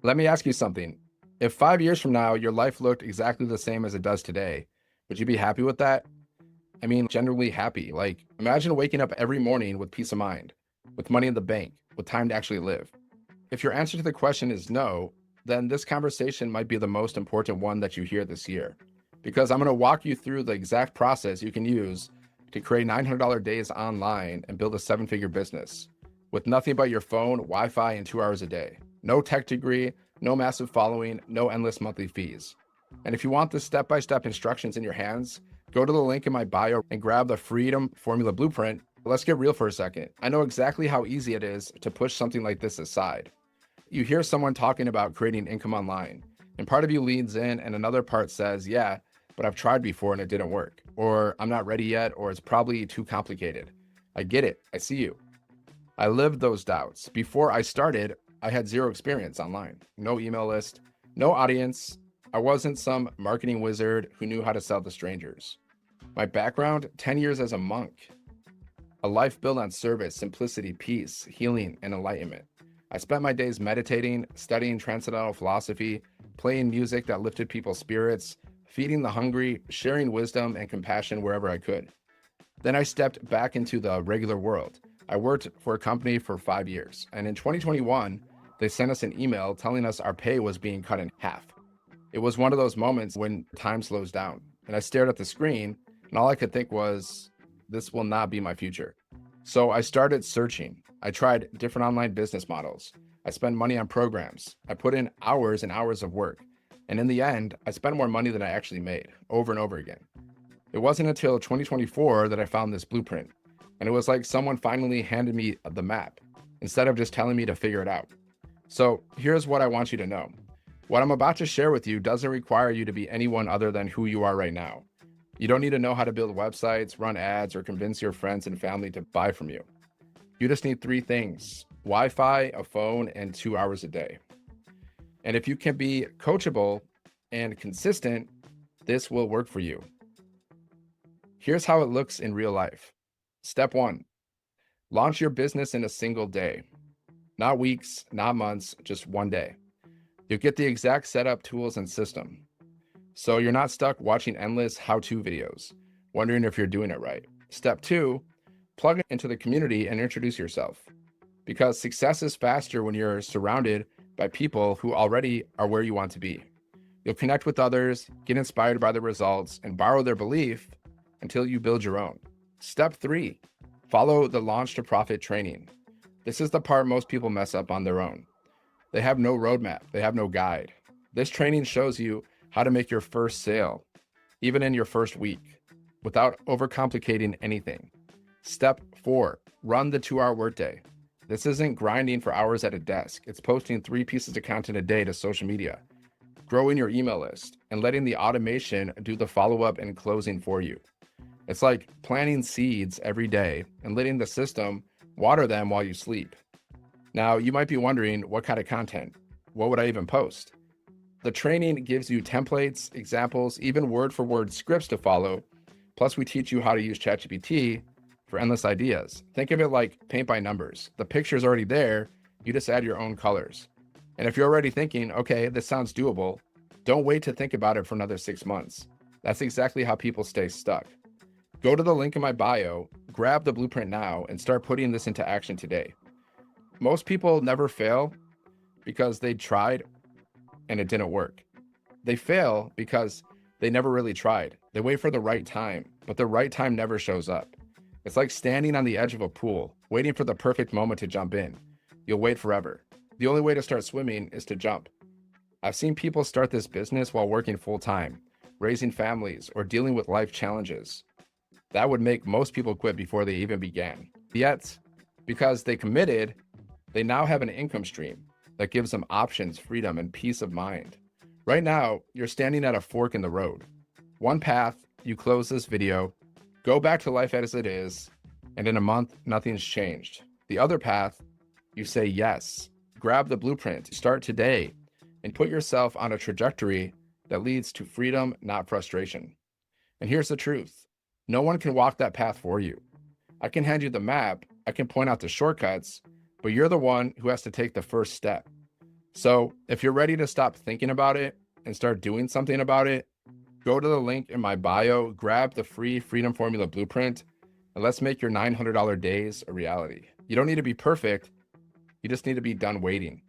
Let me ask you something. If 5 years from now your life looked exactly the same as it does today, would you be happy with that? I mean, genuinely happy. Like, imagine waking up every morning with peace of mind, with money in the bank, with time to actually live. If your answer to the question is no, then this conversation might be the most important one that you hear this year. Because I'm going to walk you through the exact process you can use to create $900 days online and build a seven-figure business with nothing but your phone, Wi Fi, and 2 hours a day. No tech degree, no massive following, no endless monthly fees. And if you want the step by step instructions in your hands, go to the link in my bio and grab the Freedom Formula Blueprint. Let's get real for a second. I know exactly how easy it is to push something like this aside. You hear someone talking about creating income online, and part of you leans in, and another part says, yeah, but I've tried before and it didn't work, or I'm not ready yet, or it's probably too complicated. I get it. I see you. I lived those doubts. Before I started, I had zero experience online, no email list, no audience. I wasn't some marketing wizard who knew how to sell to strangers. My background, 10 years as a monk, a life built on service, simplicity, peace, healing, and enlightenment. I spent my days meditating, studying transcendental philosophy, playing music that lifted people's spirits, feeding the hungry, sharing wisdom and compassion wherever I could. Then I stepped back into the regular world. I worked for a company for 5 years, and in 2021, they sent us an email telling us our pay was being cut in half. It was one of those moments when time slows down, and I stared at the screen, and all I could think was, this will not be my future. So I started searching. I tried different online business models. I spent money on programs. I put in hours and hours of work. And in the end, I spent more money than I actually made over and over again. It wasn't until 2024 that I found this blueprint. And it was like someone finally handed me the map instead of just telling me to figure it out. So here's what I want you to know. What I'm about to share with you doesn't require you to be anyone other than who you are right now. You don't need to know how to build websites, run ads, or convince your friends and family to buy from you. You just need three things: Wi Fi, a phone, and 2 hours a day. And if you can be coachable and consistent, this will work for you. Here's how it looks in real life. Step one, launch your business in a single day. Not weeks, not months, just one day. You'll get the exact setup, tools, and system. So you're not stuck watching endless how-to videos, wondering if you're doing it right. Step two, plug into the community and introduce yourself. Because success is faster when you're surrounded by people who already are where you want to be. You'll connect with others, get inspired by the results, and borrow their belief until you build your own. Step three, follow the launch to profit training. This is the part most people mess up on their own. They have no roadmap, they have no guide. This training shows you how to make your first sale, even in your first week, without overcomplicating anything. Step four, run the 2 hour workday. This isn't grinding for hours at a desk. It's posting 3 pieces of content a day to social media, growing your email list, and letting the automation do the follow-up and closing for you. It's like planting seeds every day and letting the system water them while you sleep. Now, you might be wondering, what kind of content? What would I even post? The training gives you templates, examples, even word for word scripts to follow. Plus, we teach you how to use ChatGPT for endless ideas. Think of it like paint by numbers. The picture's already there, you just add your own colors. And if you're already thinking, okay, this sounds doable, don't wait to think about it for another 6 months. That's exactly how people stay stuck. Go to the link in my bio, grab the blueprint now, and start putting this into action today. Most people never fail because they tried and it didn't work. They fail because they never really tried. They wait for the right time, but the right time never shows up. It's like standing on the edge of a pool, waiting for the perfect moment to jump in. You'll wait forever. The only way to start swimming is to jump. I've seen people start this business while working full time, raising families, or dealing with life challenges. That would make most people quit before they even began. Yet, because they committed, they now have an income stream that gives them options, freedom, and peace of mind. Right now, you're standing at a fork in the road. One path, you close this video, go back to life as it is, and in a month, nothing's changed. The other path, you say yes, grab the blueprint, start today, and put yourself on a trajectory that leads to freedom, not frustration. And here's the truth. No one can walk that path for you. I can hand you the map, I can point out the shortcuts, but you're the one who has to take the first step. So, if you're ready to stop thinking about it and start doing something about it, go to the link in my bio, grab the free Freedom Formula blueprint, and let's make your $900 days a reality. You don't need to be perfect, you just need to be done waiting.